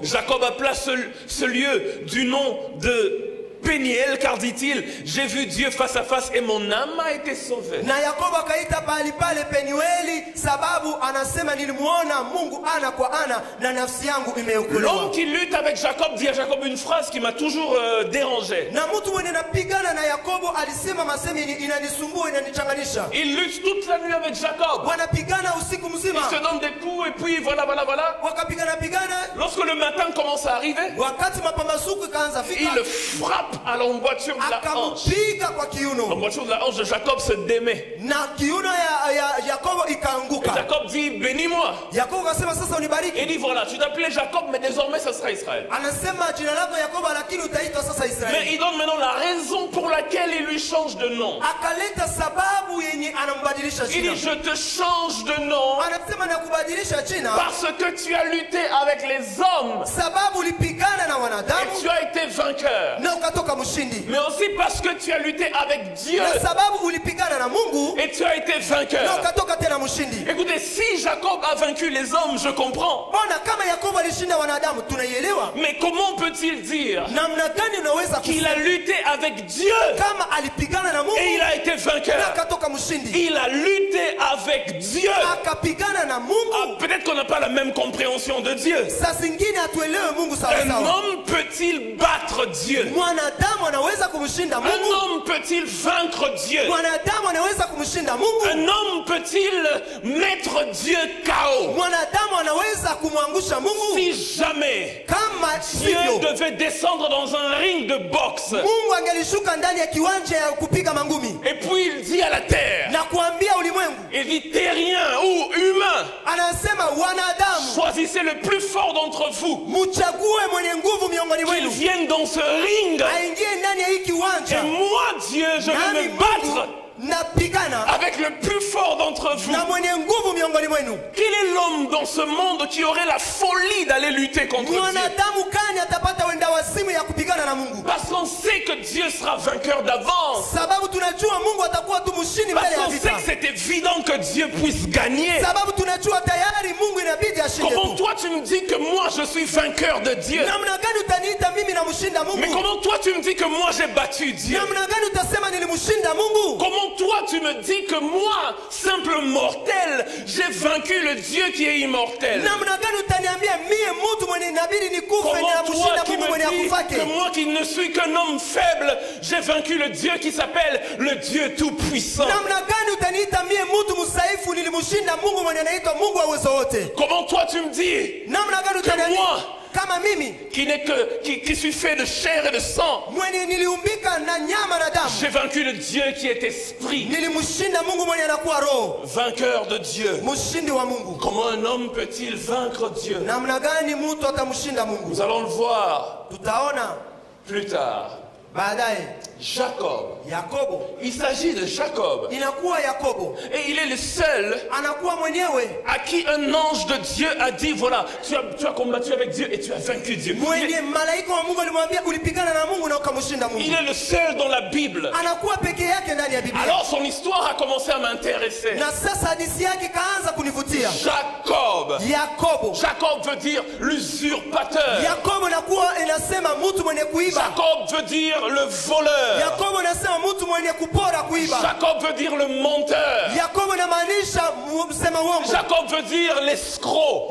Jacob appela ce lieu du nom de Péniel, car dit-il, j'ai vu Dieu face à face et mon âme a été sauvée. L'homme qui lutte avec Jacob dit à Jacob une phrase qui m'a toujours dérangé. Il lutte toute la nuit avec Jacob. Il se donne des coups et puis voilà. Lorsque le matin commence à arriver, il le frappe à l'emboîture de la hanche. L'emboîture de la hanche de Jacob se démet. Et Jacob dit, bénis-moi. Et dit, voilà, tu t'appelais Jacob, mais désormais ce sera Israël. Mais il donne maintenant la raison pour laquelle il lui change de nom. Il dit, je te change de nom parce que tu as lutté avec les hommes et tu as été vainqueur. Mais aussi parce que tu as lutté avec Dieu et tu as été vainqueur. Écoutez, si Jacob a vaincu les hommes, je comprends. Mais comment peut-il dire qu'il a lutté avec Dieu et il a été vainqueur? Il a lutté avec Dieu. Peut-être qu'on n'a pas la même compréhension de Dieu. Un homme peut-il battre Dieu? Un homme peut-il vaincre Dieu? Un homme peut-il mettre Dieu KO? Si jamais Dieu devait descendre dans un ring de boxe et puis il dit à la terre, il dit terrien ou humain, choisissez le plus fort d'entre vous qu'il vienne dans ce ring. Et moi, Dieu, je vais me battre avec le plus fort d'entre vous. Quel est l'homme dans ce monde qui aurait la folie d'aller lutter contre Dieu? Parce qu'on sait que Dieu sera vainqueur d'avance. Parce qu'on sait que c'est évident que Dieu puisse gagner. Comment toi tu me dis que moi je suis vainqueur de Dieu? Mais comment toi tu me dis que moi j'ai battu Dieu? Comment toi tu me dis que moi, simple mortel, j'ai vaincu le Dieu qui est immortel? Comment toi qui me dis que moi qui ne suis qu'un homme faible, j'ai vaincu le Dieu qui s'appelle le Dieu tout-puissant? Comment toi tu me dis que moi qui suis fait de chair et de sang, j'ai vaincu le Dieu qui est esprit, vainqueur de Dieu? Comment un homme peut-il vaincre Dieu? Nous allons le voir plus tard. Jacob. Il s'agit de Jacob. Et il est le seul à qui un ange de Dieu a dit, voilà, tu as combattu avec Dieu et tu as vaincu Dieu. Il est le seul dans la Bible. Alors son histoire a commencé à m'intéresser. Jacob veut dire l'usurpateur. Jacob veut dire le voleur. Jacob veut dire le menteur. Jacob veut dire l'escroc.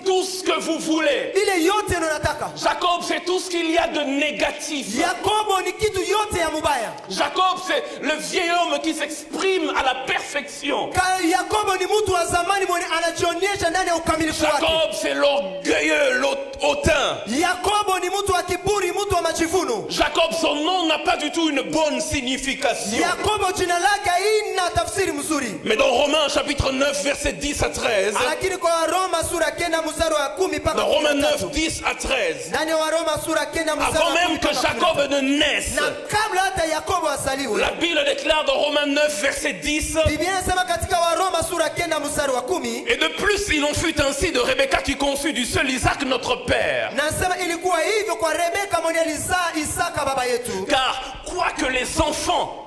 Tout ce que vous voulez. Jacob, c'est tout ce qu'il y a de négatif. Jacob, c'est le vieil homme qui s'exprime à la perfection. Jacob, c'est l'orgueilleux, hautain. Jacob, son nom n'a pas du tout une bonne signification. Mais dans Romains chapitre 9 verset 10 à 13, dans Romains 9 10 à 13, avant même que Jacob ne naisse, la Bible déclare dans Romains 9 verset 10, et de plus il en fut ainsi de Rebecca qui conçut du seul Isaac notre père. Car quoique les enfants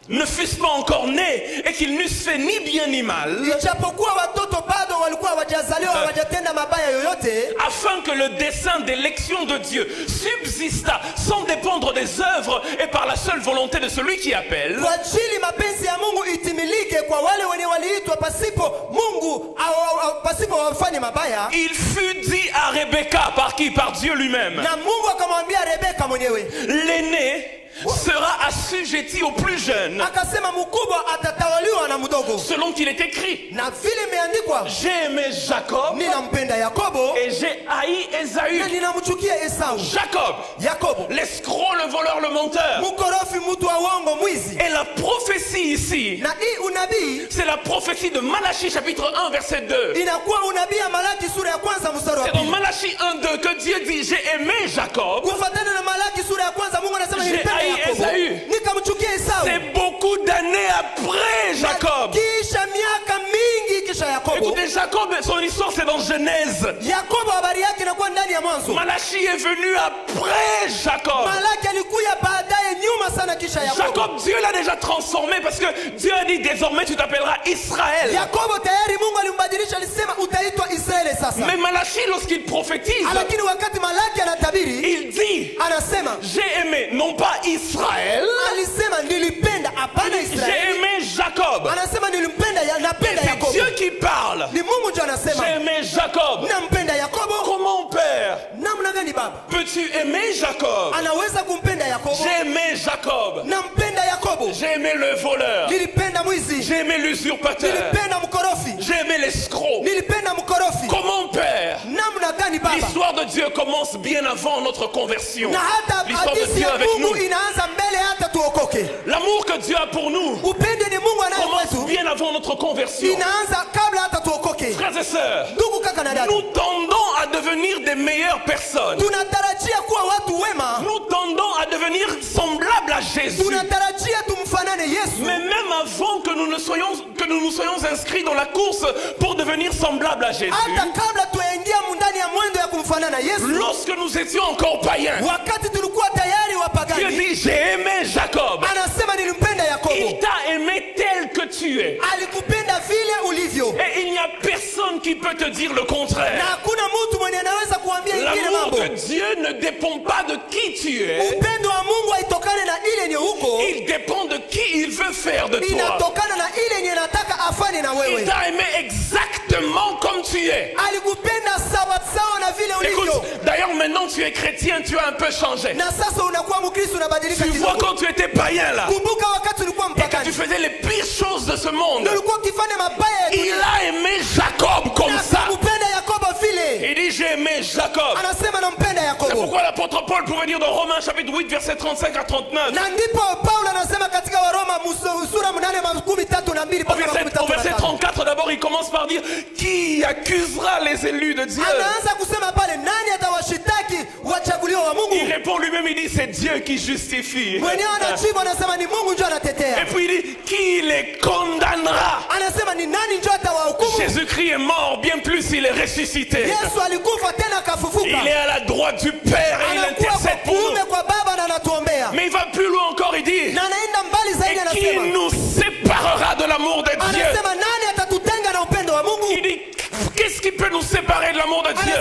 ne fussent pas encore nés et qu'ils n'eussent fait ni bien ni mal, afin que le dessein d'élection de Dieu subsistât sans dépendre des œuvres et par la seule volonté de celui qui appelle. Il fut dit à Rebecca, par qui? Par Dieu lui-même. L'aîné sera assujetti au plus jeune, selon qu'il est écrit. J'ai aimé Jacob et j'ai haï Ésaü. Jacob, l'escroc, le voleur, le menteur. Et la prophétie ici, c'est la prophétie de Malachie chapitre 1 verset 2. C'est dans Malachie 1:2 que Dieu dit: j'ai aimé Jacob, j'ai haï Ésaü. C'est beaucoup d'années après Jacob. Écoutez, Jacob, son histoire c'est dans Genèse. Malachie est venu après Jacob. Jacob, Dieu l'a déjà transformé parce que Dieu a dit: désormais tu t'appelleras Israël. Mais Malachie, lorsqu'il prophétise, il dit: j'ai aimé non pas Israël, j'ai aimé Jacob. C'est Dieu qui parle. J'ai aimé Jacob. Comment, père, peux-tu aimer Jacob? J'ai aimé Jacob. J'ai aimé le voleur. J'ai aimé l'usurpateur. J'ai aimé l'escroc. Comment, père? L'histoire de Dieu commence bien avant notre conversion. L'histoire de Dieu avec nous. L'amour que Dieu a pour nous commence bien avant notre conversion. Frères et sœurs, nous tendons à devenir des meilleures personnes. Nous tendons à devenir semblables à Jésus. Mais même avant que nous nous soyons inscrits dans la course pour devenir semblables à Jésus, lorsque nous étions encore païens, Dieu dit: j'ai aimé Jacob. Il t'a aimé tel que tu es. Et il n'y a personne qui peut te dire le contraire. L'amour de Dieu ne dépend pas de qui tu es. Il dépend de qui il veut faire de toi. Il t'a aimé exactement comme tu es. Écoute, d'ailleurs maintenant tu es chrétien, tu as un peu changé. Tu vois quand tu étais païen là, et que tu faisais les pires choses de ce monde, il a aimé Jacob comme ça. Il dit: j'ai aimé Jacob. C'est pourquoi l'apôtre Paul pouvait dire dans Romains chapitre 8 verset 35 à 39, au verset 34 d'abord, il commence par dire: qui accusera les élus de Dieu? Il répond lui-même, il dit: c'est Dieu qui justifie. Et puis il dit: qui les condamnera? Jésus-Christ est mort, bien plus il est ressuscité. Il est à la droite du Père et il intercède pour nous. Mais il va plus loin encore, il dit: et qui nous séparera de l'amour de Dieu? Il dit: qu'est-ce qui peut nous séparer de l'amour de Dieu?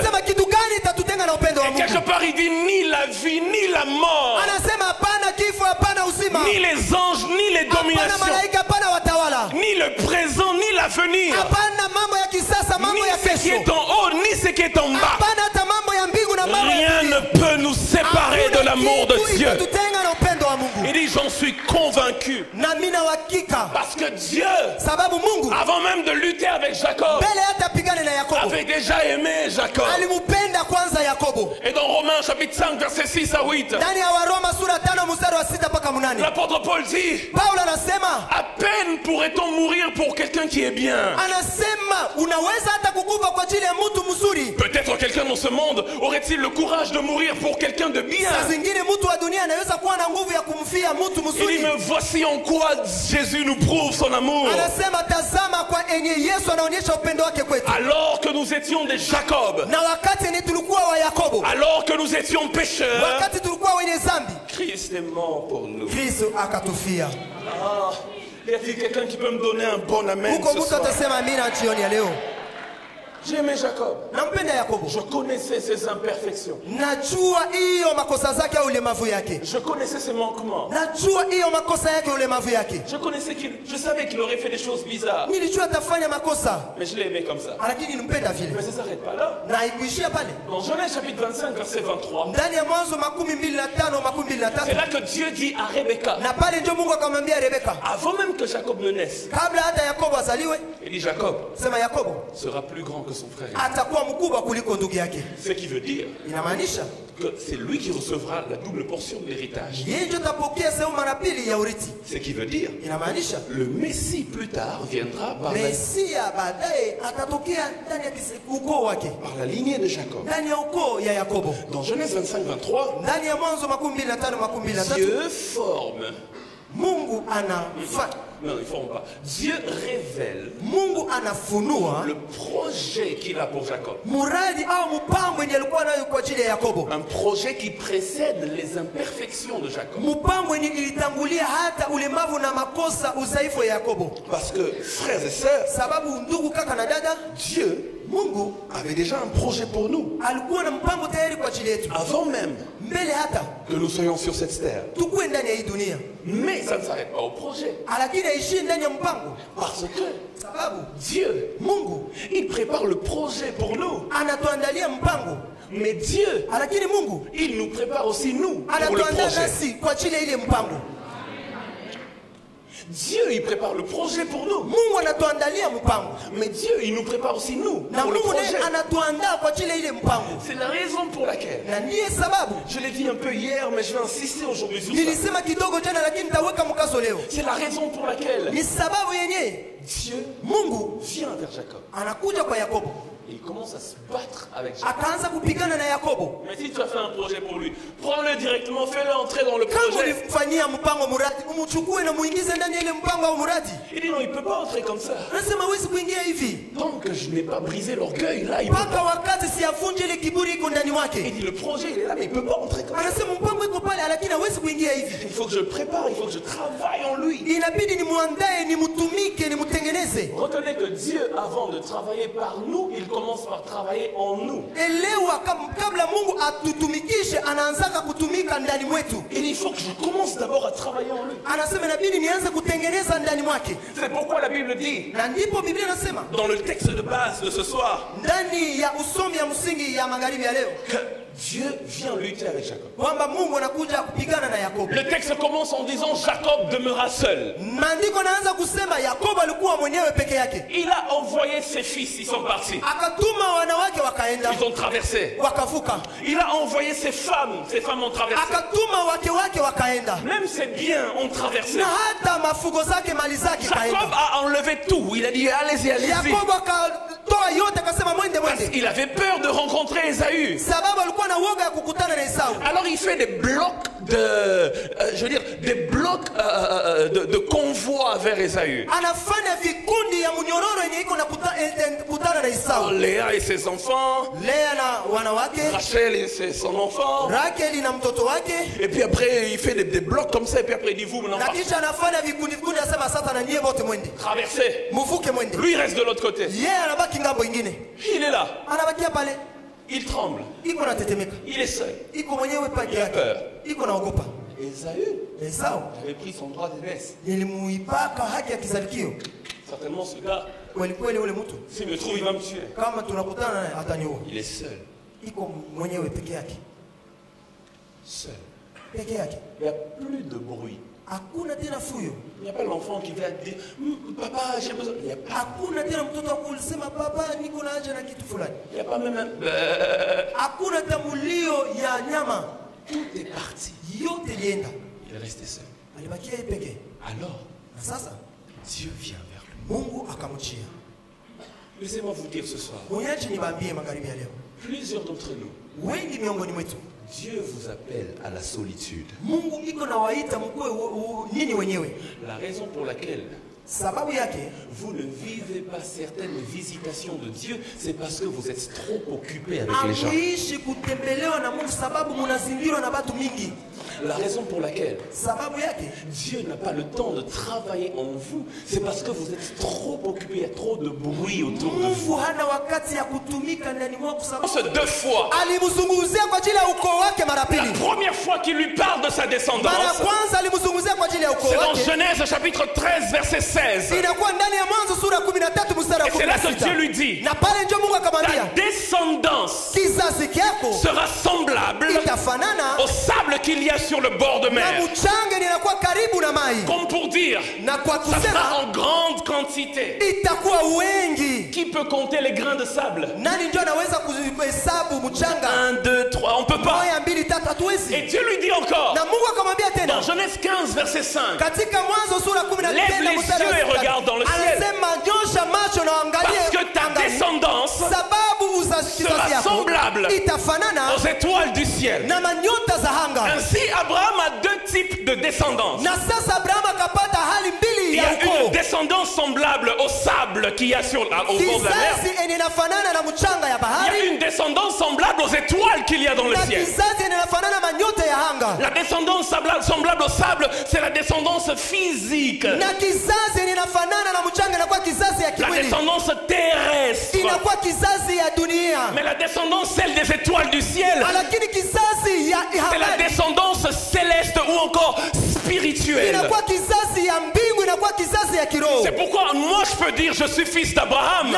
Et quelque part il dit: ni la vie, ni la mort, ni les anges, ni les dominations, ni le présent, ni l'avenir, ni ce qui est en haut, ni ce qui est en bas. Rien ne peut nous séparer de l'amour de Dieu. Il dit: j'en suis convaincu. Parce que Dieu, avant même de lutter avec Jacob, avait déjà aimé Jacob. Et dans Romains chapitre 5 verset 6 à 8, l'apôtre Paul dit: à peine pourrait-on mourir pour quelqu'un qui est bien. Peut-être quelqu'un dans ce monde aurait-il le courage de mourir pour quelqu'un de bien. Il dit: mais voici en quoi Jésus nous prouve son amour. Alors que nous étions des Jacob, alors que nous étions pécheurs, Christ est mort pour nous. Kristo akatufia. Ah, y a-t-il quelqu'un qui peut me donner un bon amen ce soir? J'ai aimé Jacob. Je connaissais ses imperfections. Je connaissais ses manquements. Je savais qu'il aurait fait des choses bizarres. Mais je l'ai aimé comme ça. Mais ça ne s'arrête pas là. Dans Genèse chapitre 25, verset 23. C'est là que Dieu dit à Rebecca. Avant même que Jacob ne naisse. Il dit Jacob sera plus grand que son frère. Ce qui veut dire que c'est lui qui recevra la double portion de l'héritage. Ce qui veut dire le Messie plus tard viendra par la lignée de Jacob. Dans Genèse 25, 23, Dieu forme. Non, il ne forme pas. Dieu révèle le projet qu'il a pour Jacob. Un projet qui précède les imperfections de Jacob. Parce que, frères et sœurs, Dieu avait déjà un projet pour nous. Avant même que nous soyons sur cette terre. Mais ça ne s'arrête pas au projet. Parce que Dieu, il prépare le projet pour nous. Mais Dieu, il nous prépare aussi nous pour le projet. Dieu, il prépare le projet pour nous. Mais Dieu, il nous prépare aussi nous pour le projet. C'est la raison pour laquelle, je l'ai dit un peu hier, mais je vais insister aujourd'hui sur ça. C'est la raison pour laquelle Dieu vient vers Jacob. Il commence à se battre avec Jacob. Mais si tu as fait un projet pour lui, prends-le directement, fais-le entrer dans le projet. Il dit non, il ne peut pas entrer comme ça. Tant que je n'ai pas brisé l'orgueil, là, il peut pas. Il dit le projet, il est là, mais il ne peut pas entrer comme ça. Il faut que je le prépare, il faut que je travaille en lui. Retenez que Dieu, avant de travailler par nous, il commence par travailler en nous. Il faut que je commence d'abord à travailler en lui. C'est pourquoi la Bible dit, dans le texte de base de ce soir, que Dieu vient lutter avec Jacob. Le texte commence en disant Jacob demeura seul. Il a envoyé ses fils, ils sont partis. Ils ont traversé. Il a envoyé ses femmes ont traversé. Même ses biens ont traversé. Jacob a enlevé tout. Il a dit allez-y, allez-y. Parce qu'il avait peur de rencontrer Ésaü. Alors il fait des blocs de convoi vers Ésaü. Léa et ses enfants, Rachel et son enfant, et puis après il fait des blocs comme ça, et puis après il dit vous maintenant traversez. Lui il reste de l'autre côté. Il est là. Il tremble. Il est seul. Il a peur. Ésaü avait pris son droit d'aînesse. Certainement ce gars, s'il me trouve, il va me tuer. Il est seul. Seul. Il n'y a plus de bruit. Il n'y a pas l'enfant qui vient dire papa, j'ai besoin. Il n'y a pas. Il n'y a pas même un. Tout est parti. Il est resté seul. Alors, Dieu vient vers lui. Laissez-moi vous dire ce soir. Plusieurs d'entre nous. Dieu vous appelle à la solitude. La raison pour laquelle vous ne vivez pas certaines visitations de Dieu, c'est parce que vous êtes trop occupé avec les gens. La raison pour laquelle Dieu n'a pas le temps de travailler en vous, c'est parce que vous êtes trop occupé, il y a trop de bruit autour de vous. C'est 2 fois. La première fois qu'il lui parle de sa descendance, c'est dans Genèse chapitre 13 verset 16. Et c'est là que Dieu lui dit, ta descendance sera semblable au sable qu'il y a sur le bord de mer. Comme pour dire, ça sera en grande quantité. Qui peut compter les grains de sable? 1, 2, 3, on ne peut pas. Et Dieu lui dit encore, dans Genèse 15 verset 5, lève les yeux et regarde dans le ciel, parce que ta descendance sera semblable aux étoiles du ciel. Ainsi Abraham a 2 types de descendance. Il y a une descendance semblable au sable qu'il y a au bord de la mer. Il y a une descendance semblable aux étoiles qu'il y a dans le ciel. La descendance semblable au sable, c'est la descendance physique. La descendance terrestre. Mais la descendance, celle des étoiles du ciel, c'est la descendance céleste ou encore spirituelle. C'est pourquoi moi je peux dire je suis fils d'Abraham.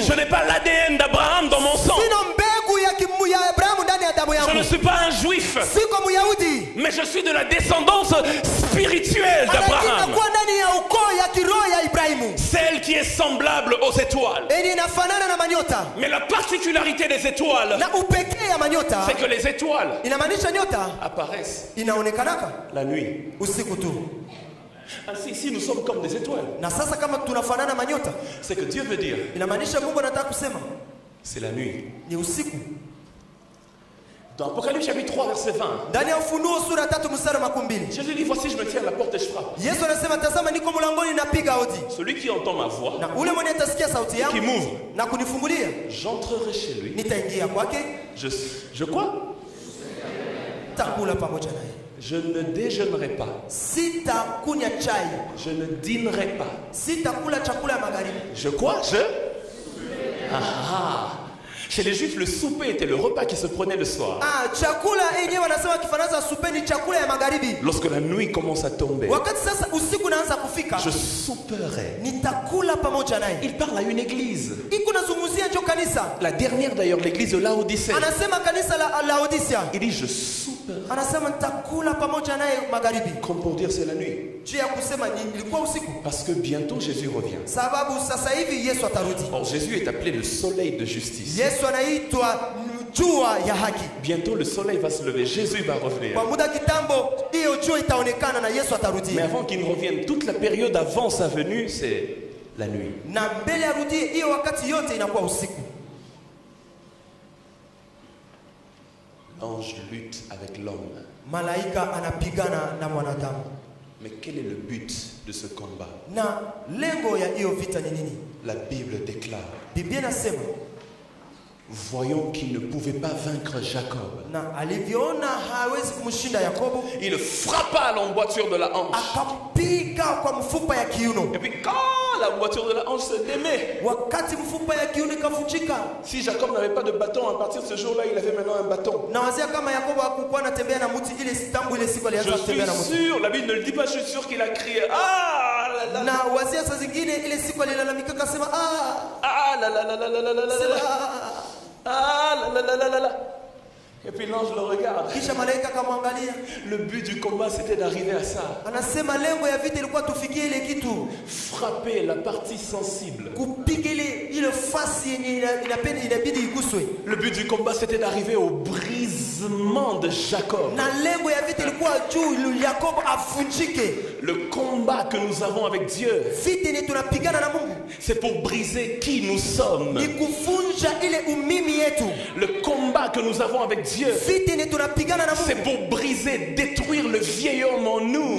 Je n'ai pas l'ADN d'Abraham dans mon sang. Je ne suis pas un juif, mais je suis de la descendance spirituelle d'Abraham, celle qui est semblable aux étoiles. Mais la particularité des étoiles, c'est que les étoiles apparaissent la nuit. Ainsi, ici nous sommes comme des étoiles. C'est que Dieu veut dire, c'est la nuit. Dans Apocalypse chapitre 3 verset 20, Jésus dit, voici je me tiens à la porte et je frappe. Celui qui entend ma voix et qui m'ouvre, j'entrerai chez lui. Je quoi? Je ne déjeunerai pas. Je ne dînerai pas. Je quoi? Chez les Juifs, le souper était le repas qui se prenait le soir. Lorsque la nuit commence à tomber, je souperai. Il parle à une église. La dernière d'ailleurs, l'église de Laodicée. Il dit je souperai. Comme pour dire c'est la nuit. Parce que bientôt Jésus revient. Or Jésus est appelé le soleil de justice. Bientôt le soleil va se lever, Jésus va revenir. Mais avant qu'il ne revienne, toute la période avant sa venue, c'est la nuit. L'ange lutte avec l'homme. Mais quel est le but de ce combat? La Bible déclare, voyons qu'il ne pouvait pas vaincre Jacob. Il frappa à l'emboîture de la hanche. Et puis quand la voiture de la hanche se démet, si Jacob n'avait pas de bâton, à partir de ce jour-là, il avait maintenant un bâton. Je suis sûr, la Bible ne le dit pas, je suis sûr qu'il a crié ah là là là. Et puis l'ange le regarde. frapper la partie sensible. Le but du combat, c'était d'arriver au brisement de Jacob. Le combat que nous avons avec Dieu, c'est pour briser qui nous sommes. Le combat que nous avons avec Dieu, c'est pour briser, détruire le vieil homme en nous.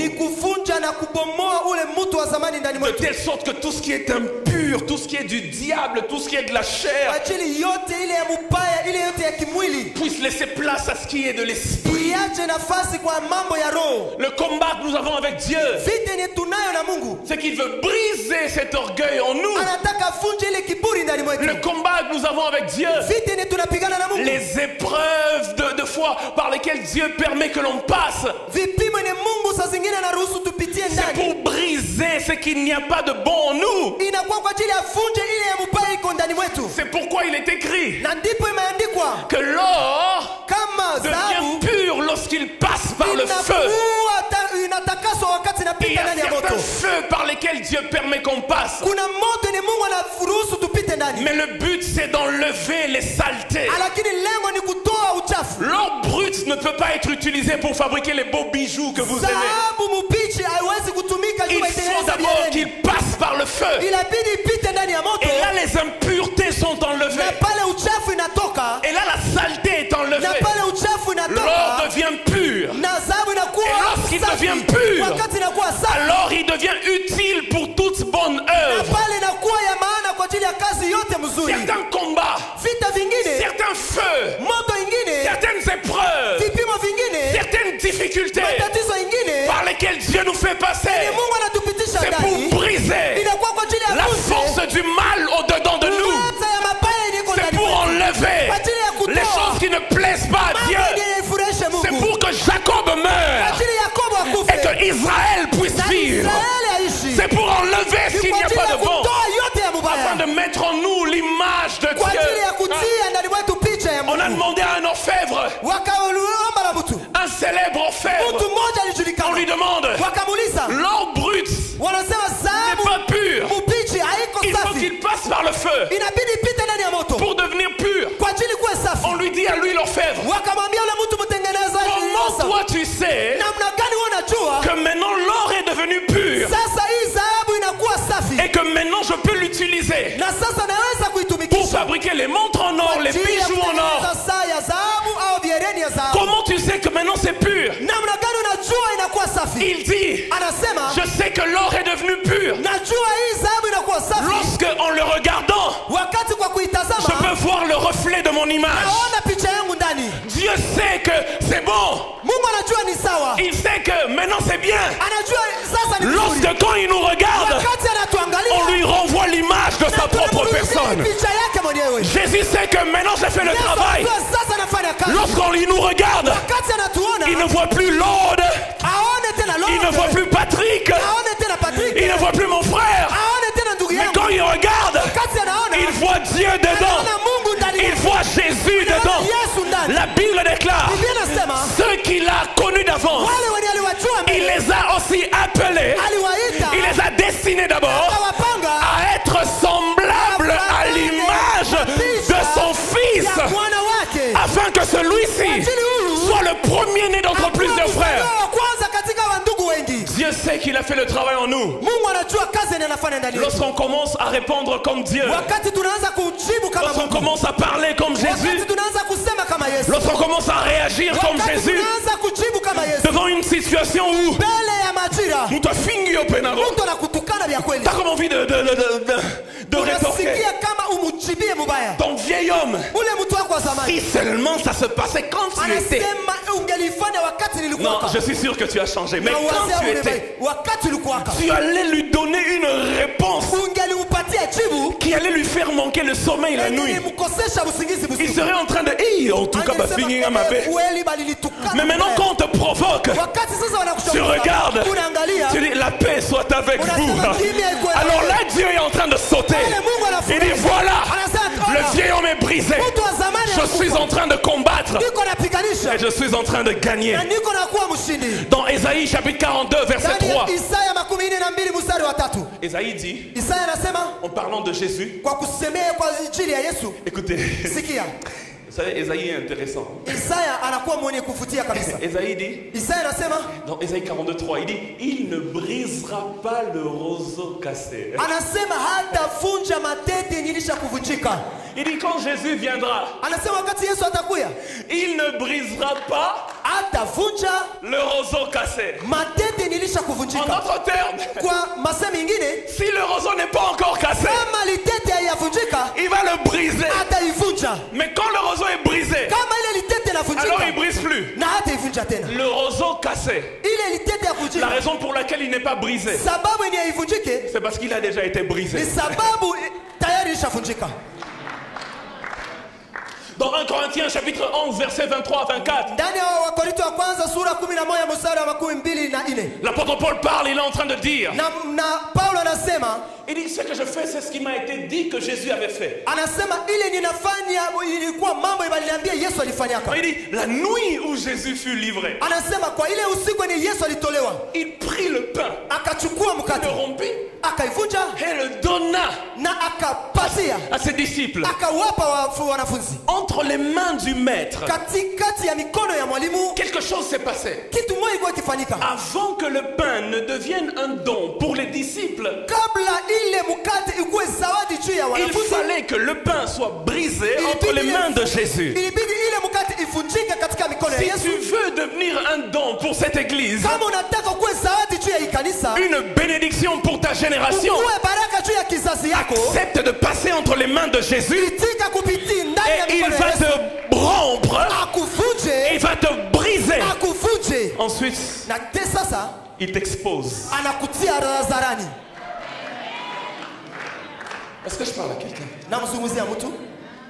De telle sorte que tout ce qui est impur, tout ce qui est du diable, tout ce qui est de la chair, puisse laisser place à ce qui est de l'esprit. Le combat que nous avons avec Dieu, c'est qu'il veut briser cet orgueil en nous. Le combat que nous avons avec Dieu, les épreuves de foi par lesquelles Dieu permet que l'on passe, c'est pour briser ce qu'il n'y a pas de bon en nous. C'est pourquoi il est écrit que l'or devient pur lorsqu'il passe par le feu. Il y a certains feux par lesquels Dieu permet qu'on passe. Mais le but, c'est d'enlever les saletés. L'or brut ne peut pas être utilisé pour fabriquer les beaux bijoux que vous aimez. Il faut d'abord qu'il passe par le feu. Et là, les impuretés sont enlevées. Et là, la saleté est enlevée. L'or devient pur. Et lorsqu'il devient pur, alors il devient utile pour toute bonne œuvre. Certains combats, certains feux, certaines épreuves, certaines difficultés par lesquelles Dieu nous fait passer, c'est pour briser la force du mal au-dedans de nous. C'est pour enlever les choses qui ne plaisent pas à Dieu. C'est pour que Jacob meure et que Israël puisse vivre. C'est pour enlever ce qu'il n'y a pas de bon, afin de mettre en nous l'image de Dieu. On a demandé à un orfèvre, un célèbre orfèvre, on lui demande, l'or brut n'est pas pur, il faut qu'il passe par le feu pour devenir pur. On lui dit à lui l'orfèvre, comment toi tu sais que maintenant l'or est devenu pur et que maintenant je peux l'utiliser pour fabriquer les montres en or, les bijoux en or? Comment tu sais que maintenant c'est pur? Il dit, je sais que l'or est devenu pur lorsque en le regardant je peux voir le reflet de mon image. Dieu sait que c'est bon. Il sait que maintenant c'est bien. Lorsque quand il nous regarde, on lui renvoie l'image de sa propre personne. Jésus sait que maintenant j'ai fait le travail. Lorsqu'on nous regarde, il ne voit plus Lord, il ne voit plus Patrick, il ne voit plus mon frère. Mais quand il regarde, il voit Dieu dedans, il voit Jésus dedans. La Bible déclare, ceux qu'il a connus d'avance, il les a aussi appelés, il les a destinés d'abord à être semblables à l'image de son Fils, afin que celui-ci soit le premier-né d'entre plusieurs frères. Dieu sait qu'il a fait le travail en nous. Lorsqu'on commence à répondre comme Dieu, lorsqu'on commence à parler comme Jésus, lorsqu'on commence à réagir comme Jésus, devant une situation où nous te fingi au pénaro, t'as comme envie de rétorquer. Ton vieil homme, si seulement ça se passait quand tu étais. Non, je suis sûr que tu as changé. Mais quand tu étais, tu allais lui donner une réponse qui allait lui faire manquer le sommeil la nuit. Il serait en train de... en tout cas, mais maintenant quand on te provoque, tu regardes, tu dis la paix soit avec vous. Alors là Dieu est en train de sauter. Il dit voilà, le vieil homme est brisé. Je suis en train de combattre et je suis en train de gagner. Dans Ésaïe chapitre 42 verset 3, 42 mstari wa 3. Esaïe dit, Isaya anasema en parlant de Jésus, kwa kusemea kwa ajili ya Yesu. écoutez, Sikia. vous savez, Esaïe est intéressant. Isaya anakuwa mwenye kuvutia kabisa. Esaïe dit, Isaya anasema dans Esaïe 42:3, il dit, il ne brisera pas le roseau cassé. anasema hatavunja matete nilisha kuvunjika. Il dit, quand Jésus viendra, Anasema wakati Yesu atakuya, il ne brisera pas hatavunja le roseau cassé. matete nilisha En kuvunjika. d'autres termes, Kwa masema mengine, si le roseau n'est pas encore cassé, kama litete hayavunjika, il va le briser. ataivunja. Mais quand le roseau est brisé, Kama ile litete alors il inavunjika, ne brise plus. na hataivunja tena. Le roseau cassé, Ile litete la yavunjika, raison pour laquelle il n'est pas brisé, sababu ni haivunjike, c'est parce qu'il a déjà été ni brisé. sababu tayari ilishavunjika. Dans 1 Corinthiens chapitre 11 versets 23 à 24, Ndani ya Wakorintho wa kwanza sura 11 mstari wa 24. l'apôtre Paul parle, il est en train de dire, Na Paulo anasema, il dit, ce que je fais, c'est ce qui m'a été dit que Jésus avait fait. anasema ile ninafanya ilikuwa mambo waliniambia Yesu alifanyaka. Il dit, la nuit où Jésus fut livré, Anasema kwa ile usiku ni Yesu alitolewa, il prit le pain, akachukua le mkate, rompit akaivunja et le donna na akapatia, à ses disciples. akawapa wanafunzi. Entre les mains du maître, Katikati ya mikono ya mwalimu quelque chose s'est passé. kitu moja ilikuwa kifanyika. Avant que le pain ne devienne un don pour les disciples, Kabla ile mkate ikuwe zawadi juu ya il wanafunzi, fallait que le pain soit brisé entre les mains de Jésus. ilibidi ile mkate ivunjike katika mikono ya Si Yesu. tu veux devenir un don pour cette église, Kama unataka kuwe zawadi juu ya hii kanisa, une bénédiction pour ta génération, ukuwe baraka juu ya kizazi yako, accepte de passer entre les mains de Jésus itika kupitia ndani ya et il mikono ya va Yesu, te rompre, akuvunje, il va te briser. akuvunje. Ensuite, Na te sasa il t'expose. anakutia hadharani. Est-ce que je parle à quelqu'un? Namzungumzia mtu,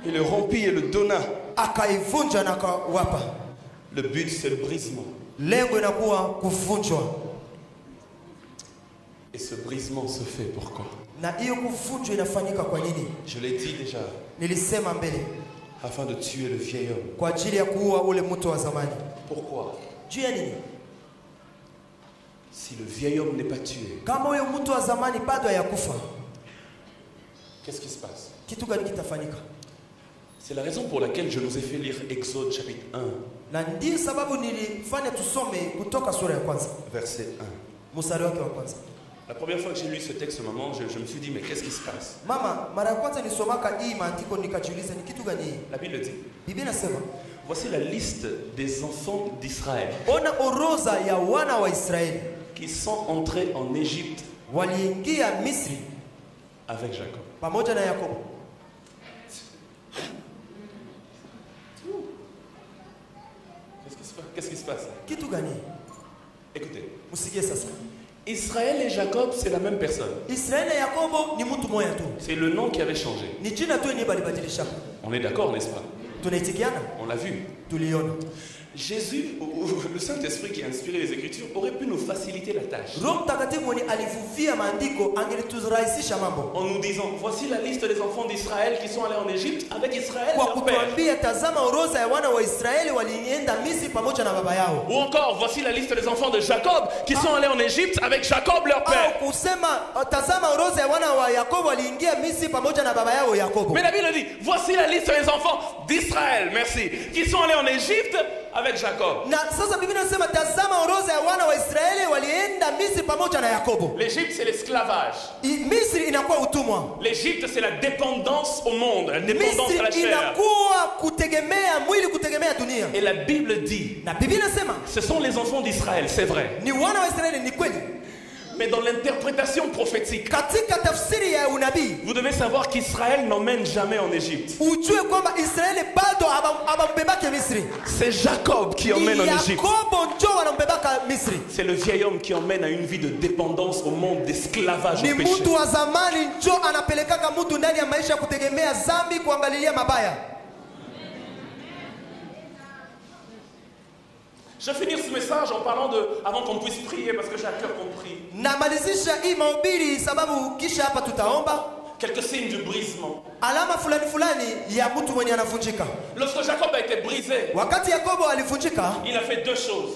Il le rompit et le donna. akaivunja na akawapa. Le but, c'est le brisement. Lengo inakuwa kuvunjwa. Et ce brisement se fait pourquoi? Na hiyo kuvunjwa inafanyika kwa nini? Je l'ai dit déjà, Nilisema mbele, afin de tuer le vieil homme. kwa ajili ya kuua ule mtu wa zamani. Pourquoi? Juu ya nini? Si le vieil homme n'est pas tué, Kama huyo mtu wa zamani bado hayakufa, qu'est-ce qui se passe? kitu gani kitafanyika? C'est la raison pour laquelle je nous ai fait lire Exode chapitre 1, Na ndiyo sababu nilifanya tusome kutoka sura ya kwanza, verset 1. mstari wake wa kwanza. La première fois que j'ai lu ce texte, maman, je me suis dit, mais qu'est-ce qui se passe? Mama, mara ya kwanza nisomaka hii maandiko nikajiuliza ni kitu gani hii? La Bible dit, Biblia inasema, voici la liste des enfants d'Israël ona orodha ya wana wa Israeli qui sont entrés en Égypte waliingia Misri avec Jacob. pamoja na Yakobo. Qu'est-ce qui se passe? Kitu gani? Écoutez, Msikie sasa. Israël et Jacob, c'est la même personne. Israeli na Yakobo ni mtu mmoja tu. C'est le nom qui avait changé. Ni jina tu yenyewe balibadilisha. On est d'accord, n'est-ce pas? Tunaitikiana? On l'a vu. Tuliona. Jésus, ou le Saint-Esprit qui a inspiré les Écritures, aurait pu nous faciliter la tâche. Roho Mtakatifu mwenye alivuvia maandiko angeliturahisisha mambo. En nous disant, voici la liste des enfants d'Israël qui sont allés en Égypte avec Israël, Kwa leur père. kutuambia tazama orodha ya wana wa Israeli walienda Misri pamoja na baba yao. Ou encore, voici la liste des enfants de Jacob qui sont allés en Égypte avec Jacob, leur père. Au kusema tazama orodha ya wana wa Yakobo waliingia Misri pamoja na baba yao Yakobo. Mais la Bible dit, voici la liste des enfants d'Israël, merci, qui sont allés en Égypte avec Jacob. Na sasa Biblia inasema tazama orodha ya wana wa Israeli walienda Misri pamoja na Yakobo. L'Égypte, c'est l'esclavage. Misri inakuwa utumwa. L'Égypte, c'est la dépendance au monde, la dépendance à la Misri chair. inakuwa kutegemea mwili, kutegemea dunia. Et la Bible dit, Na Biblia inasema ce sont les enfants d'Israël, c'est vrai. ni wana wa Israeli, ni kweli. Mais dans l'interprétation prophétique, Katika tafsiri ya unabii, vous devez savoir qu'Israël n'emmène jamais en Égypte. ujue kwamba Israeli bado abambebake Misri. C'est Jacob qui emmène en Égypte. Yakobo njo wanambebaka Misri. C'est le vieil homme qui emmène à une vie de dépendance au monde d'esclavage Ni au péché. mtu wa zamani njo anapelekaka mtu ndani ya maisha ya kutegemea zambi, kuangalilia mabaya. Je vais finir ce message en parlant de, avant qu'on puisse prier, parce que j'ai à cœur qu'on prie, Namalizisha hii mahubiri sababu kisha hapa tutaomba quelques signes du brisement. alama fulani fulani ya mtu mwenye anavunjika. Lorsque Jacob a été brisé, Wakati Yakobo alivunjika, il a fait deux choses.